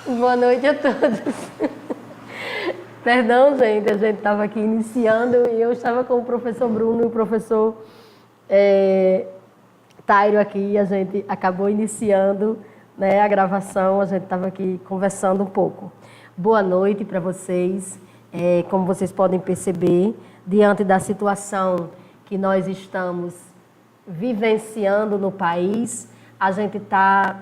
Boa noite a todos. Perdão, gente, a gente estava aqui iniciando e eu estava com o professor Bruno e o professor Tairo aqui e a gente acabou iniciando, né, a gravação, a gente estava aqui conversando um pouco. Boa noite para vocês. Como vocês podem perceber, diante da situação que nós estamos vivenciando no país, a gente está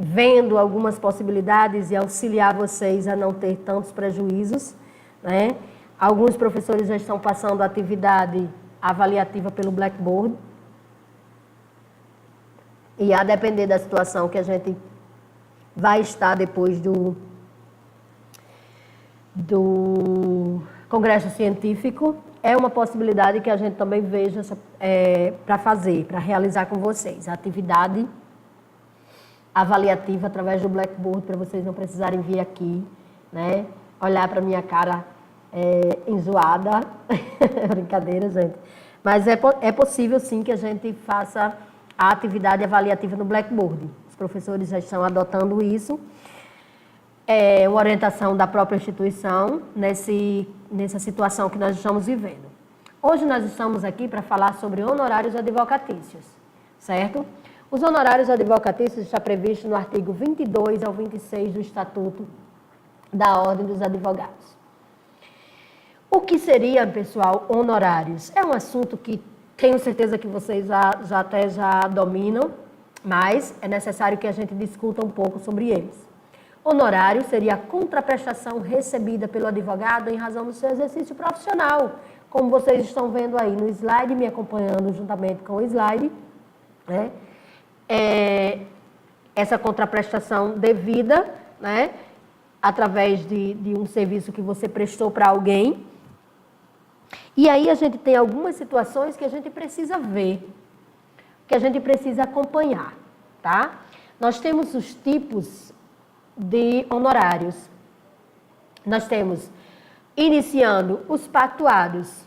vendo algumas possibilidades e auxiliar vocês a não ter tantos prejuízos, né? Alguns professores já estão passando a atividade avaliativa pelo Blackboard. E a depender da situação que a gente vai estar depois do Congresso Científico, é uma possibilidade que a gente também veja para realizar com vocês. A atividade avaliativa através do Blackboard, para vocês não precisarem vir aqui, né? Olhar para minha cara enjoada. Brincadeira, gente. Mas é possível, sim, que a gente faça a atividade avaliativa no Blackboard. Os professores já estão adotando isso. É uma orientação da própria instituição nessa situação que nós estamos vivendo. Hoje nós estamos aqui para falar sobre honorários advocatícios, certo? Os honorários advocatícios estão previstos no artigo 22 ao 26 do Estatuto da Ordem dos Advogados. O que seria, pessoal, honorários? É um assunto que tenho certeza que vocês já dominam, mas é necessário que a gente discuta um pouco sobre eles. Honorário seria a contraprestação recebida pelo advogado em razão do seu exercício profissional. Como vocês estão vendo aí no slide, me acompanhando juntamente com o slide, né? Essa contraprestação devida, né, através de um serviço que você prestou para alguém. E aí a gente tem algumas situações que a gente precisa ver, que a gente precisa acompanhar, tá? Nós temos os tipos de honorários. Nós temos, iniciando, os pactuados.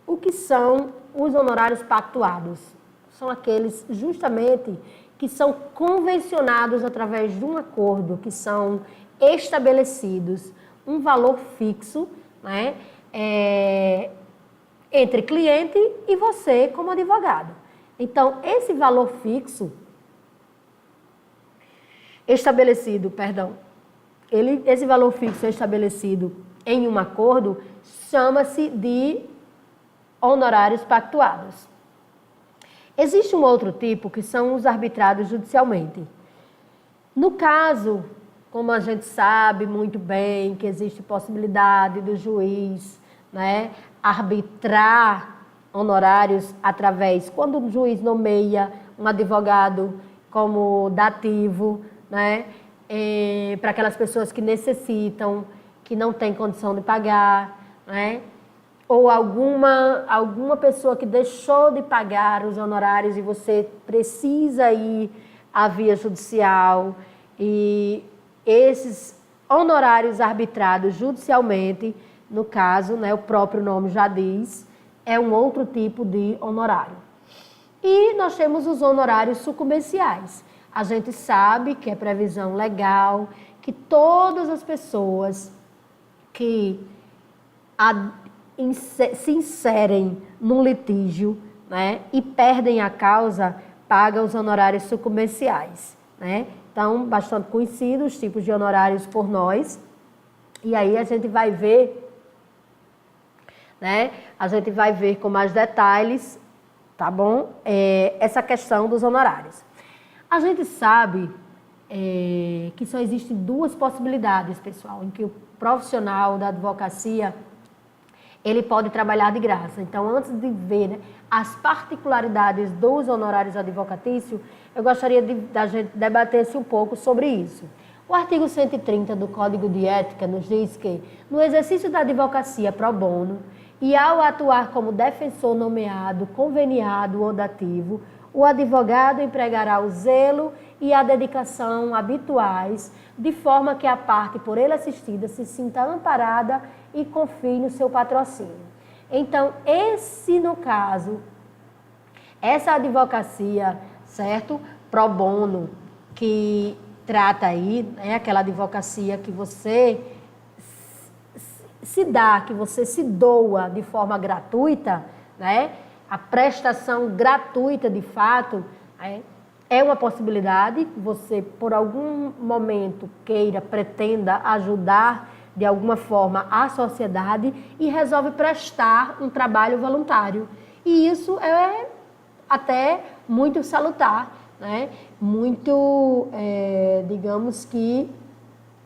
O que são os honorários pactuados? São aqueles, justamente, que são convencionados através de um acordo, que são estabelecidos um valor fixo, né, entre cliente e você como advogado. Então, esse valor fixo estabelecido, esse valor fixo estabelecido em um acordo chama-se de honorários pactuados. Existe um outro tipo que são os arbitrados judicialmente. No caso, como a gente sabe muito bem que existe possibilidade do juiz, né, arbitrar honorários através, quando o juiz nomeia um advogado como dativo, né, para aquelas pessoas que necessitam, que não têm condição de pagar, né, ou alguma pessoa que deixou de pagar os honorários e você precisa ir à via judicial, e esses honorários arbitrados judicialmente, no caso, né, o próprio nome já diz, é um outro tipo de honorário. E nós temos os honorários sucumbenciais. A gente sabe que é previsão legal, que todas as pessoas que se inserem num litígio, né, e perdem a causa, pagam os honorários sucumbenciais, né? Então, bastante conhecidos os tipos de honorários por nós. E aí a gente vai ver, né? A gente vai ver com mais detalhes, tá bom? Essa questão dos honorários. A gente sabe que só existem duas possibilidades, pessoal, em que o profissional da advocacia ele pode trabalhar de graça. Então, antes de ver, né, as particularidades dos honorários advocatícios, eu gostaria da gente debater um pouco sobre isso. O artigo 130 do Código de Ética nos diz que, no exercício da advocacia pro bono e ao atuar como defensor nomeado, conveniado ou dativo, o advogado empregará o zelo e a dedicação habituais, de forma que a parte por ele assistida se sinta amparada e confie no seu patrocínio. Então, no caso, essa advocacia, certo? Pro bono, que trata aí, né, aquela advocacia que você se dá, que você se doa de forma gratuita, né, a prestação gratuita de fato, né, é uma possibilidade que você, por algum momento, queira, pretenda ajudar de alguma forma a sociedade e resolve prestar um trabalho voluntário. E isso é até muito salutar, né? Muito, digamos que,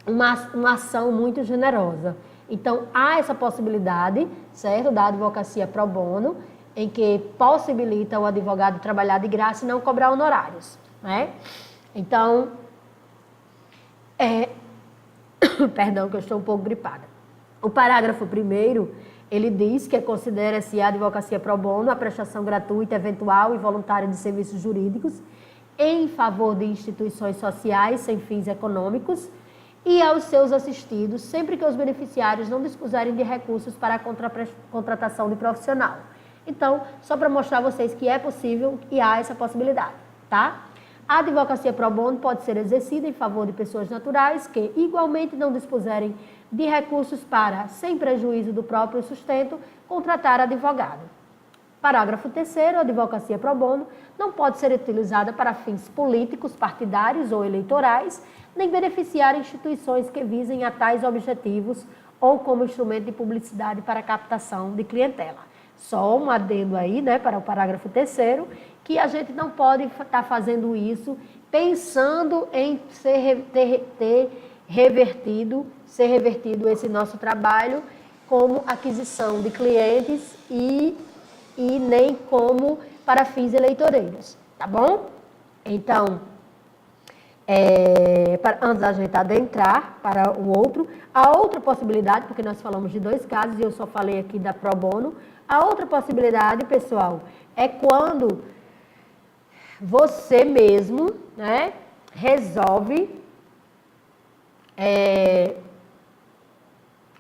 uma ação muito generosa. Então, há essa possibilidade, certo, da advocacia pro bono, em que possibilita o advogado trabalhar de graça e não cobrar honorários, né? Então, perdão que eu estou um pouco gripada. O parágrafo 1º, ele diz que considera-se a advocacia pro bono a prestação gratuita, eventual e voluntária de serviços jurídicos em favor de instituições sociais sem fins econômicos e aos seus assistidos, sempre que os beneficiários não dispuserem de recursos para a contratação de profissional. Então, só para mostrar a vocês que é possível e há essa possibilidade, tá? A advocacia pro bono pode ser exercida em favor de pessoas naturais que igualmente não dispuserem de recursos para, sem prejuízo do próprio sustento, contratar advogado. Parágrafo 3º, a advocacia pro bono não pode ser utilizada para fins políticos, partidários ou eleitorais, nem beneficiar instituições que visem a tais objetivos ou como instrumento de publicidade para captação de clientela. Só um adendo aí, né, para o parágrafo 3º, que a gente não pode estar fazendo isso pensando em ser revertido esse nosso trabalho como aquisição de clientes e nem como para fins eleitoreiros, tá bom? Então, antes da gente adentrar para o outro, a outra possibilidade, porque nós falamos de 2 casos e eu só falei aqui da pro bono, a outra possibilidade, pessoal, é quando você mesmo, né, resolve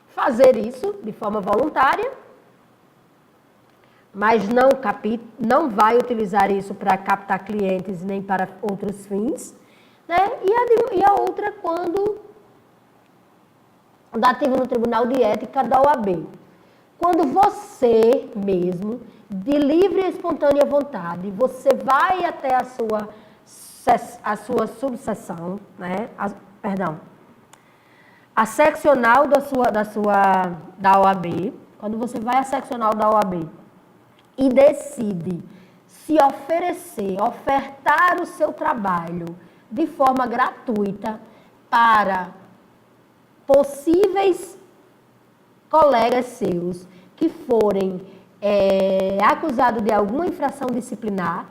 fazer isso de forma voluntária, mas não vai utilizar isso para captar clientes nem para outros fins, né? E a outra quando dativo no Tribunal de Ética da OAB. Quando você mesmo, de livre e espontânea vontade, você vai até a sua subseção, né? A seccional da OAB, quando você vai à seccional da OAB e decide se ofertar o seu trabalho de forma gratuita para possíveis colegas seus que forem acusados de alguma infração disciplinar,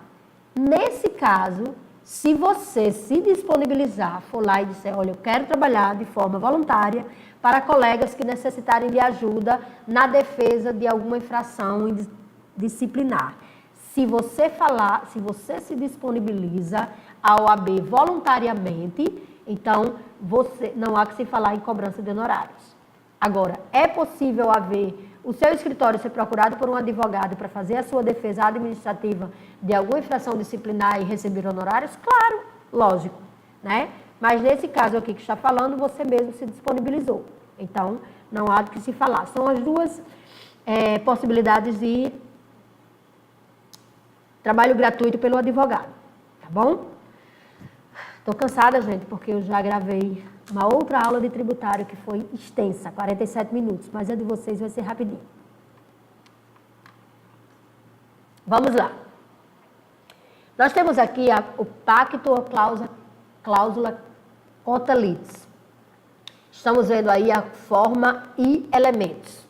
nesse caso, se você se disponibilizar, for lá e disser, olha, eu quero trabalhar de forma voluntária para colegas que necessitarem de ajuda na defesa de alguma infração disciplinar. Se você se disponibiliza à OAB voluntariamente, então não há que se falar em cobrança de honorários. Agora, é possível haver o seu escritório ser procurado por um advogado para fazer a sua defesa administrativa de alguma infração disciplinar e receber honorários? Claro, lógico, né? Mas nesse caso aqui que está falando, você mesmo se disponibilizou. Então, não há do que se falar. São as duas possibilidades de trabalho gratuito pelo advogado, tá bom? Estou cansada, gente, porque eu já gravei uma outra aula de tributário que foi extensa, 47 minutos, mas a de vocês vai ser rapidinho. Vamos lá. Nós temos aqui o pacto ou cláusula contra litis. Estamos vendo aí a forma e elementos.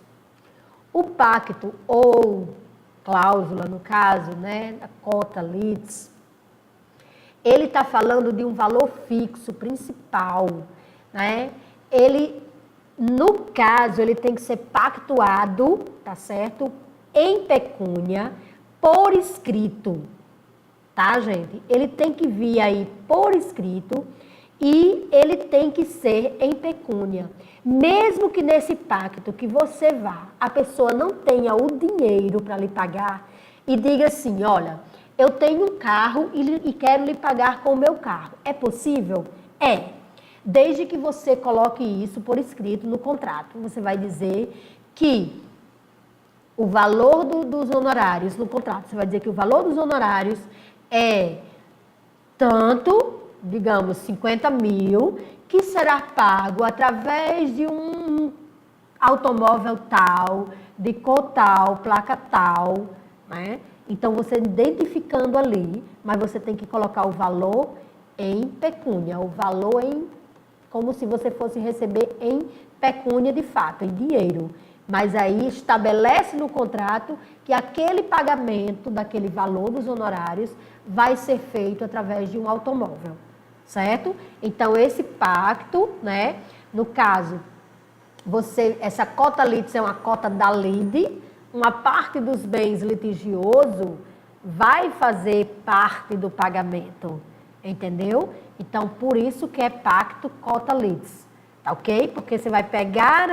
O pacto ou cláusula, no caso, né, da contra litis, ele está falando de um valor fixo principal, né? No caso, ele tem que ser pactuado, tá certo? Em pecúnia, por escrito, tá, gente? Ele tem que vir aí por escrito e ele tem que ser em pecúnia. Mesmo que nesse pacto que você vá, a pessoa não tenha o dinheiro para lhe pagar e diga assim, olha, eu tenho um carro e quero lhe pagar com o meu carro. É possível? É. Desde que você coloque isso por escrito no contrato. Você vai dizer que o valor dos honorários no contrato, você vai dizer que o valor dos honorários é tanto, digamos, 50 mil, que será pago através de um automóvel tal, de cor tal, placa tal, né? Então, você identificando ali, mas você tem que colocar o valor em pecúnia, o valor em, como se você fosse receber em pecúnia de fato, em dinheiro. Mas aí estabelece no contrato que aquele pagamento daquele valor dos honorários vai ser feito através de um automóvel, certo? Então, esse pacto, né, no caso, essa cota litis é uma cota da lide, uma parte dos bens litigiosos vai fazer parte do pagamento, entendeu? Então, por isso que é pacto cota litis, tá ok? Porque você vai pegar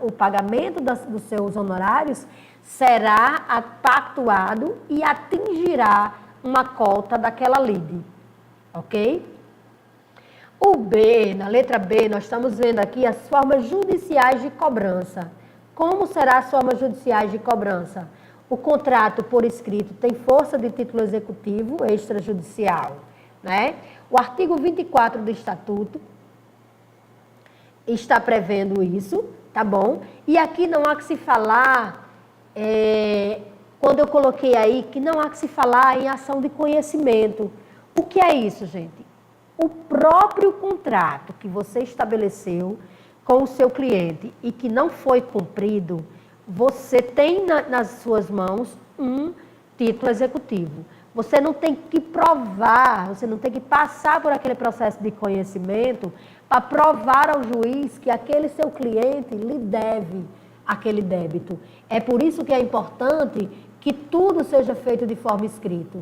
o pagamento dos seus honorários, será pactuado e atingirá uma cota daquela lide, ok? O B, na letra B, nós estamos vendo aqui as formas judiciais de cobrança. Como será as formas judiciais de cobrança? O contrato por escrito tem força de título executivo extrajudicial, né? O artigo 24 do Estatuto está prevendo isso, tá bom? E aqui não há que se falar, quando eu coloquei aí, que não há que se falar em ação de conhecimento. O que é isso, gente? O próprio contrato que você estabeleceu com o seu cliente e que não foi cumprido, você tem nas suas mãos um título executivo. Você não tem que provar, você não tem que passar por aquele processo de conhecimento para provar ao juiz que aquele seu cliente lhe deve aquele débito. É por isso que é importante que tudo seja feito de forma escrita,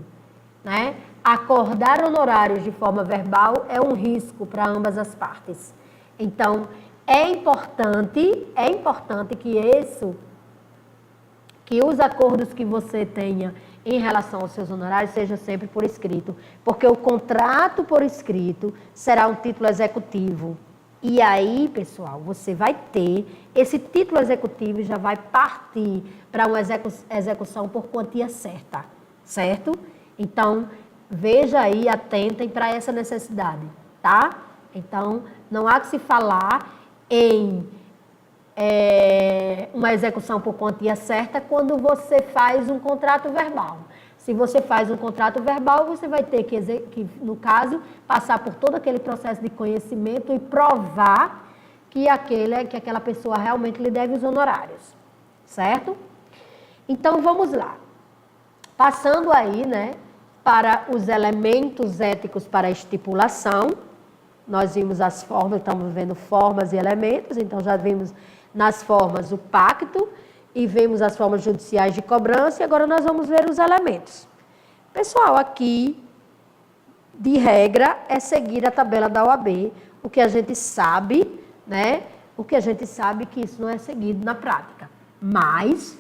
né? Acordar honorários de forma verbal é um risco para ambas as partes. Então, é importante que os acordos que você tenha em relação aos seus honorários seja sempre por escrito, porque o contrato por escrito será um título executivo. E aí, pessoal, você vai ter esse título executivo e já vai partir para uma execução por quantia certa, certo? Então, veja aí, atentem para essa necessidade, tá? Então, não há que se falar em uma execução por quantia certa quando você faz um contrato verbal. Se você faz um contrato verbal, você vai ter que, no caso, passar por todo aquele processo de conhecimento e provar que aquela pessoa realmente lhe deve os honorários, certo? Então, vamos lá. Passando aí, né, para os elementos éticos para a estipulação, nós vimos as formas, estamos vendo formas e elementos, então já vimos nas formas o pacto e vemos as formas judiciais de cobrança e agora nós vamos ver os elementos. Pessoal, aqui, de regra, é seguir a tabela da OAB, o que a gente sabe, né? O que a gente sabe que isso não é seguido na prática, mas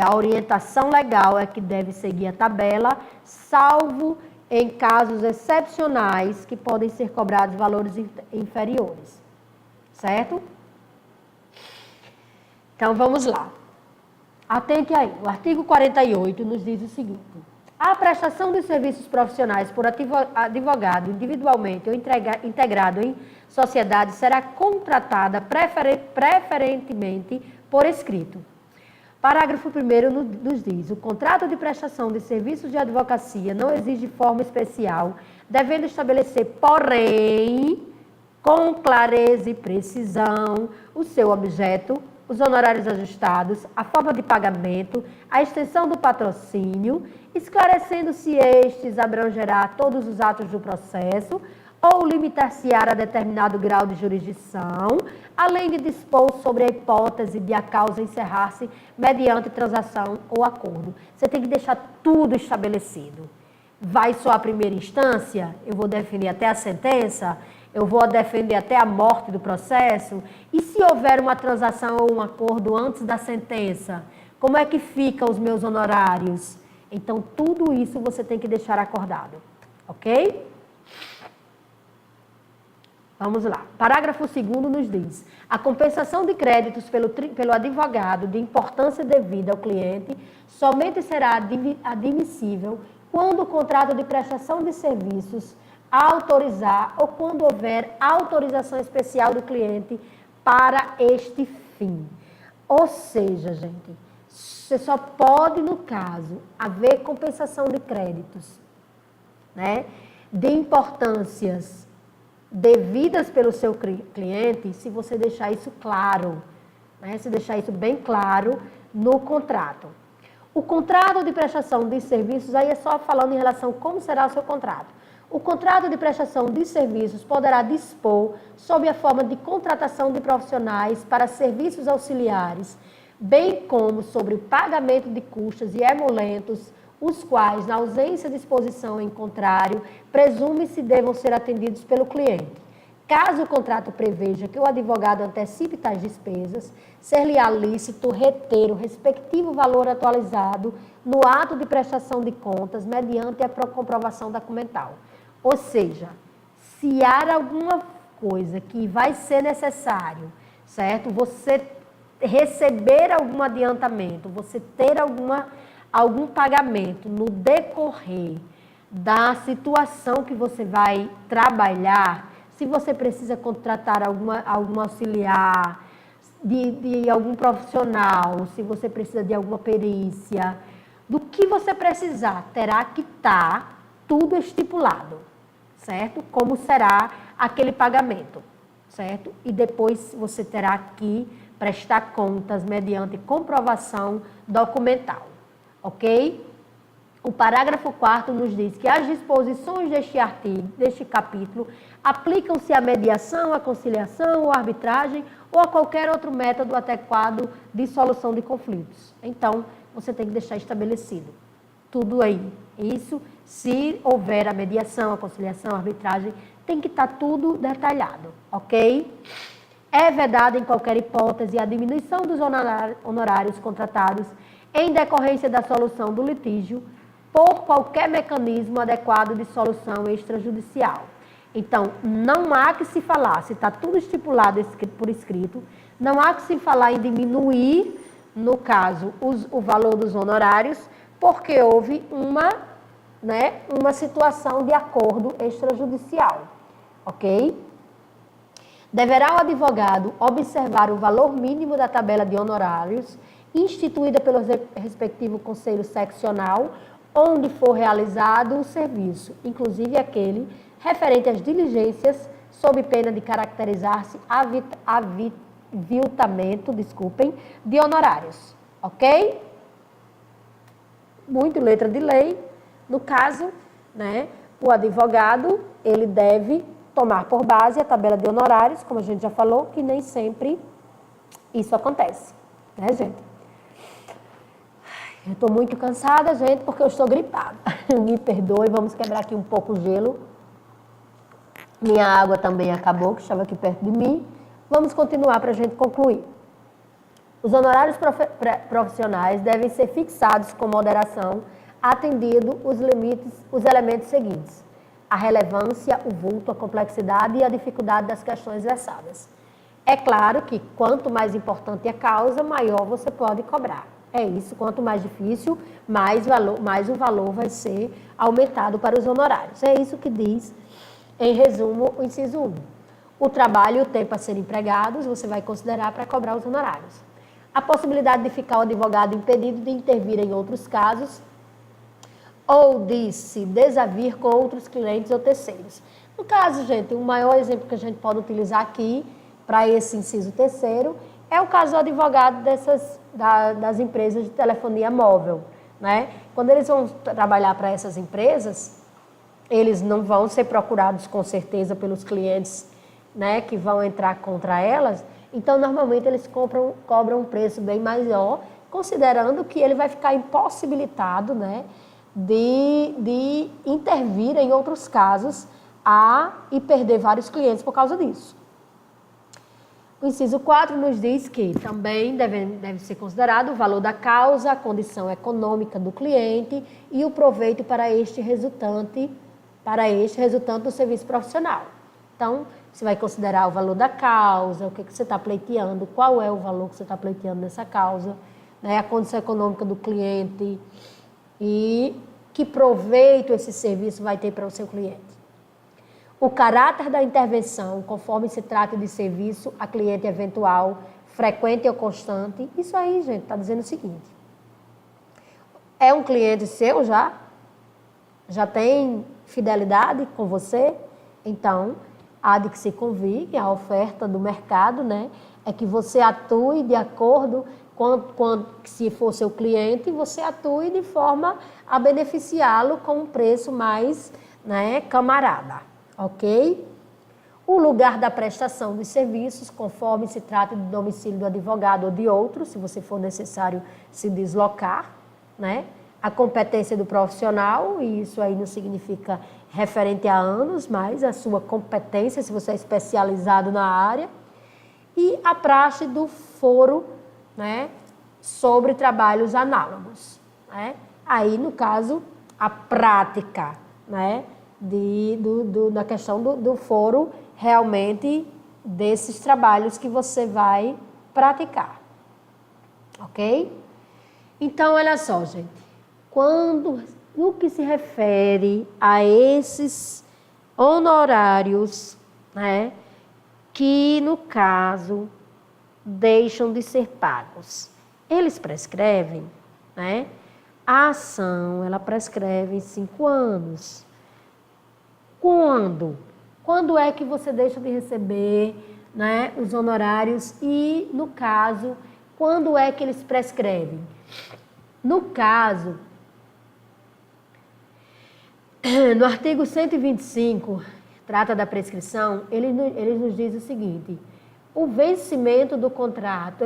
a orientação legal é que deve seguir a tabela, salvo em casos excepcionais que podem ser cobrados valores inferiores, certo? Então, vamos lá. Atente aí. O artigo 48 nos diz o seguinte: a prestação de serviços profissionais por advogado individualmente ou integrado em sociedade será contratada preferentemente por escrito. Parágrafo 1º nos diz: o contrato de prestação de serviços de advocacia não exige forma especial, devendo estabelecer, porém, com clareza e precisão, o seu objeto, os honorários ajustados, a forma de pagamento, a extensão do patrocínio, esclarecendo se estes abrangerá todos os atos do processo ou limitar-se-á a determinado grau de jurisdição, além de dispor sobre a hipótese de a causa encerrar-se mediante transação ou acordo. Você tem que deixar tudo estabelecido. Vai só a primeira instância? Eu vou definir até a sentença? Eu vou defender até a morte do processo? E se houver uma transação ou um acordo antes da sentença? Como é que ficam os meus honorários? Então, tudo isso você tem que deixar acordado, ok? Vamos lá. Parágrafo 2º nos diz: a compensação de créditos pelo advogado de importância devida ao cliente somente será admissível quando o contrato de prestação de serviços autorizar ou quando houver autorização especial do cliente para este fim. Ou seja, gente, você só pode, no caso, haver compensação de créditos, né, de importâncias devidas pelo seu cliente, se você deixar isso claro, né, se deixar isso bem claro no contrato. O contrato de prestação de serviços, aí é só falando em relação a como será o seu contrato. O contrato de prestação de serviços poderá dispor sob a forma de contratação de profissionais para serviços auxiliares, bem como sobre o pagamento de custos e emolumentos, os quais, na ausência de disposição em contrário, presume-se devam ser atendidos pelo cliente. Caso o contrato preveja que o advogado antecipe tais despesas, ser-lhe-á lícito reter o respectivo valor atualizado no ato de prestação de contas mediante a comprovação documental. Ou seja, se há alguma coisa que vai ser necessário, certo? Você receber algum adiantamento, você ter algum pagamento no decorrer da situação que você vai trabalhar, se você precisa contratar algum auxiliar, de algum profissional, se você precisa de alguma perícia, do que você precisar, terá que estar tudo estipulado, certo? Como será aquele pagamento, certo? E depois você terá que prestar contas mediante comprovação documental, ok? O parágrafo 4º nos diz que as disposições deste capítulo aplicam-se à mediação, à conciliação, ou arbitragem ou a qualquer outro método adequado de solução de conflitos. Então, você tem que deixar estabelecido tudo aí. Isso, se houver a mediação, a conciliação, a arbitragem, tem que estar tudo detalhado, ok? É vedada em qualquer hipótese a diminuição dos honorários contratados em decorrência da solução do litígio por qualquer mecanismo adequado de solução extrajudicial. Então, não há que se falar, se está tudo estipulado por escrito, não há que se falar em diminuir, no caso, o valor dos honorários, porque houve uma situação de acordo extrajudicial, ok? Deverá o advogado observar o valor mínimo da tabela de honorários instituída pelo respectivo conselho seccional, onde for realizado o serviço, inclusive aquele referente às diligências, sob pena de caracterizar-se aviltamento, de honorários, ok? Muito letra de lei. No caso, né, o advogado, ele deve tomar por base a tabela de honorários, como a gente já falou, que nem sempre isso acontece, né, gente? Eu estou muito cansada, gente, porque eu estou gripada. Me perdoe, vamos quebrar aqui um pouco o gelo. Minha água também acabou, que estava aqui perto de mim. Vamos continuar para a gente concluir. Os honorários profissionais devem ser fixados com moderação, atendido os elementos seguintes: a relevância, o vulto, a complexidade e a dificuldade das questões versadas. É claro que quanto mais importante a causa, maior você pode cobrar. É isso, quanto mais difícil, mais o valor vai ser aumentado para os honorários. É isso que diz, em resumo, o inciso 1. O trabalho e o tempo a ser empregados, você vai considerar para cobrar os honorários. A possibilidade de ficar o advogado impedido de intervir em outros casos ou de se desavir com outros clientes ou terceiros. No caso, gente, o maior exemplo que a gente pode utilizar aqui para esse inciso 3º é o caso do advogado das empresas de telefonia móvel, né? Quando eles vão trabalhar para essas empresas, eles não vão ser procurados com certeza pelos clientes, né, que vão entrar contra elas. Então, normalmente, eles cobram um preço bem maior, considerando que ele vai ficar impossibilitado, né, de intervir em outros casos e perder vários clientes por causa disso. O inciso 4 nos diz que também deve ser considerado o valor da causa, a condição econômica do cliente e o proveito para este resultante do serviço profissional. Então, você vai considerar o valor da causa, o que você está pleiteando, qual é o valor que você está pleiteando nessa causa, né, a condição econômica do cliente e que proveito esse serviço vai ter para o seu cliente. O caráter da intervenção, conforme se trata de serviço a cliente eventual, frequente ou constante. Isso aí, gente, está dizendo o seguinte. É um cliente seu já? Já tem fidelidade com você? Então, há de que se convir, a oferta do mercado, né? É que você atue de acordo com, se for seu cliente, você atue de forma a beneficiá-lo com um preço mais, né, camarada. Ok? O lugar da prestação dos serviços, conforme se trata do domicílio do advogado ou de outro, se você for necessário se deslocar, né? A competência do profissional, e isso aí não significa referente a anos, mas a sua competência, se você é especializado na área, e a praxe do foro, né, sobre trabalhos análogos, né? Aí, no caso, a prática, né, da questão do foro realmente desses trabalhos que você vai praticar, ok? Então, olha só, gente, no que se refere a esses honorários, né, que no caso deixam de ser pagos, eles prescrevem, né? A ação, ela prescreve em 5 anos. Quando? Quando é que você deixa de receber, né, os honorários e, no caso, quando é que eles prescrevem? No caso, no artigo 125, trata da prescrição, ele nos diz o seguinte: o vencimento do contrato,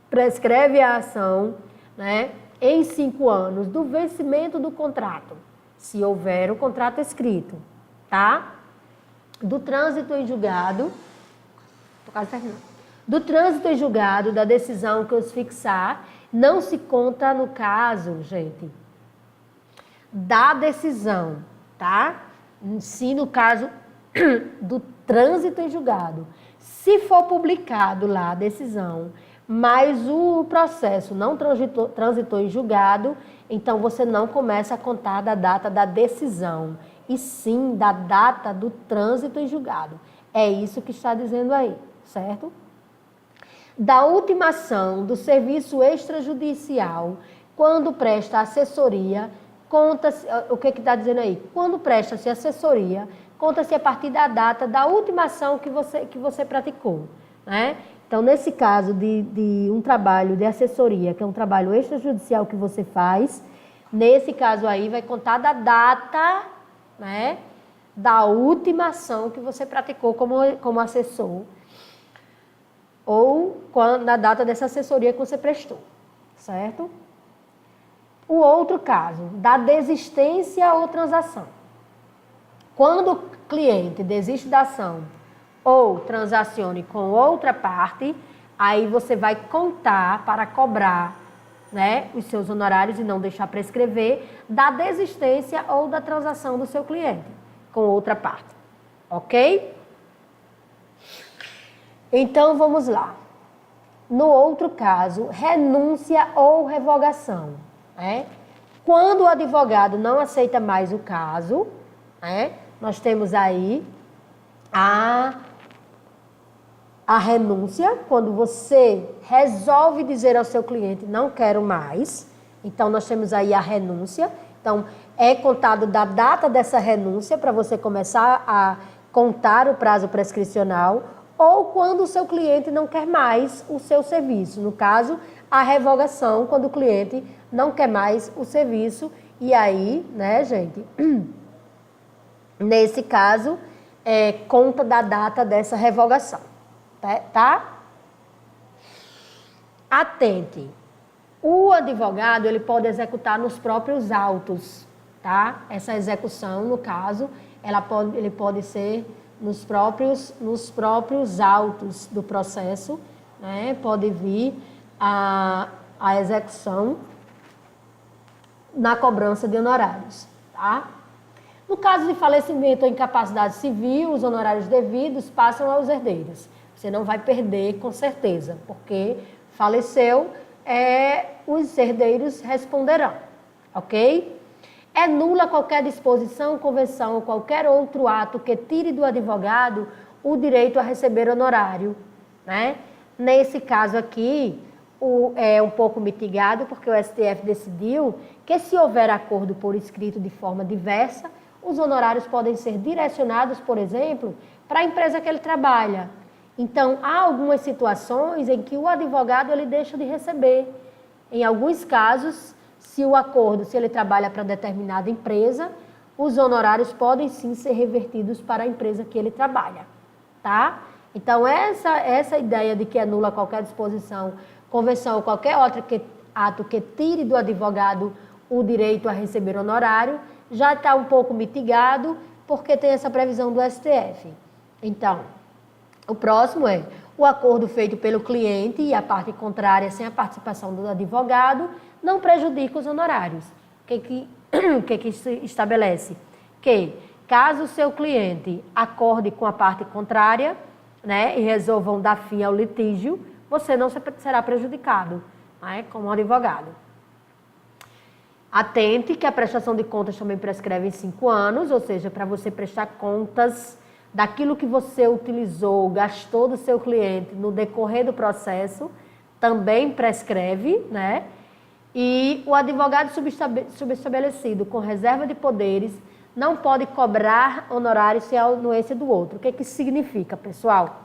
prescreve a ação, né, em 5 anos do vencimento do contrato, se houver o contrato escrito, tá? Do trânsito em julgado, da decisão que os fixar, não se conta no caso, gente, da decisão, tá? Se no caso do trânsito em julgado, se for publicado lá a decisão, mas o processo não transitou em julgado, então você não começa a contar da data da decisão, e sim da data do trânsito em julgado. É isso que está dizendo aí, certo? Da ultimação do serviço extrajudicial, quando presta assessoria, conta-se, o que está dizendo aí? Quando presta-se assessoria, conta-se a partir da data da ultimação que você praticou, né? Então, nesse caso de um trabalho de assessoria, que é um trabalho extrajudicial que você faz, nesse caso aí vai contar da data, né, da última ação que você praticou como assessor, ou na data dessa assessoria que você prestou, certo? O outro caso, da desistência ou transação. Quando o cliente desiste da ação ou transacione com outra parte, aí você vai contar para cobrar, né, os seus honorários e não deixar prescrever da desistência ou da transação do seu cliente com outra parte, ok? Então, vamos lá. No outro caso, renúncia ou revogação, né? Quando o advogado não aceita mais o caso, né, nós temos aí a renúncia, quando você resolve dizer ao seu cliente, não quero mais. Então, nós temos aí a renúncia. Então, é contado da data dessa renúncia para você começar a contar o prazo prescricional, ou quando o seu cliente não quer mais o seu serviço. No caso, a revogação, quando o cliente não quer mais o serviço. E aí, né, gente, nesse caso, conta da data dessa revogação. Tá? Atente. O advogado, ele pode executar nos próprios autos, tá? Essa execução, no caso, ele pode ser nos próprios autos do processo, né, pode vir a execução na cobrança de honorários, tá? No caso de falecimento ou incapacidade civil, os honorários devidos passam aos herdeiros. Você não vai perder com certeza, porque faleceu, os herdeiros responderão, ok? É nula qualquer disposição, convenção ou qualquer outro ato que tire do advogado o direito a receber honorário, né? Nesse caso aqui, é um pouco mitigado, porque o STF decidiu que se houver acordo por escrito de forma diversa, os honorários podem ser direcionados, por exemplo, para a empresa que ele trabalha. Então, há algumas situações em que o advogado ele deixa de receber. Em alguns casos, se ele trabalha para determinada empresa, os honorários podem sim ser revertidos para a empresa que ele trabalha, tá? Então, essa ideia de que anula qualquer disposição, convenção ou qualquer outro ato que tire do advogado o direito a receber honorário, já está um pouco mitigado, porque tem essa previsão do STF. Então, o próximo é o acordo feito pelo cliente e a parte contrária sem a participação do advogado não prejudica os honorários. O que isso estabelece? Que, caso o seu cliente acorde com a parte contrária, né, e resolvam dar fim ao litígio, você não será prejudicado, né, como advogado. Atente que a prestação de contas também prescreve em 5 anos, ou seja, para você prestar contas daquilo que você utilizou, gastou do seu cliente no decorrer do processo, também prescreve, né? E o advogado subestabelecido com reserva de poderes não pode cobrar honorários sem a anuência do outro. O que isso significa, pessoal?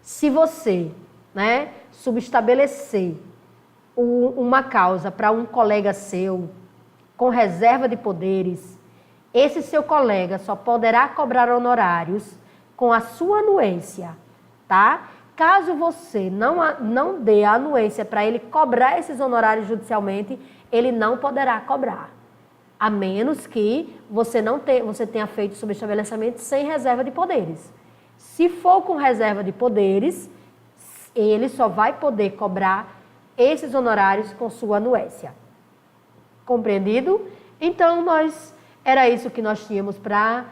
Se você, né, subestabelecer uma causa para um colega seu com reserva de poderes, esse seu colega só poderá cobrar honorários com a sua anuência, tá? Caso você não dê a anuência para ele cobrar esses honorários judicialmente, ele não poderá cobrar, a menos que você tenha feito subestabelecimento sem reserva de poderes. Se for com reserva de poderes, ele só vai poder cobrar esses honorários com sua anuência. Compreendido? Então, era isso que nós tínhamos para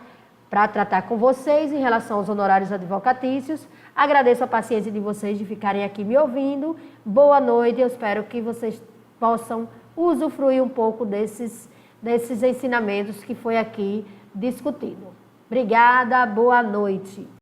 tratar com vocês em relação aos honorários advocatícios. Agradeço a paciência de vocês de ficarem aqui me ouvindo. Boa noite, eu espero que vocês possam usufruir um pouco desses ensinamentos que foi aqui discutido. Obrigada, boa noite.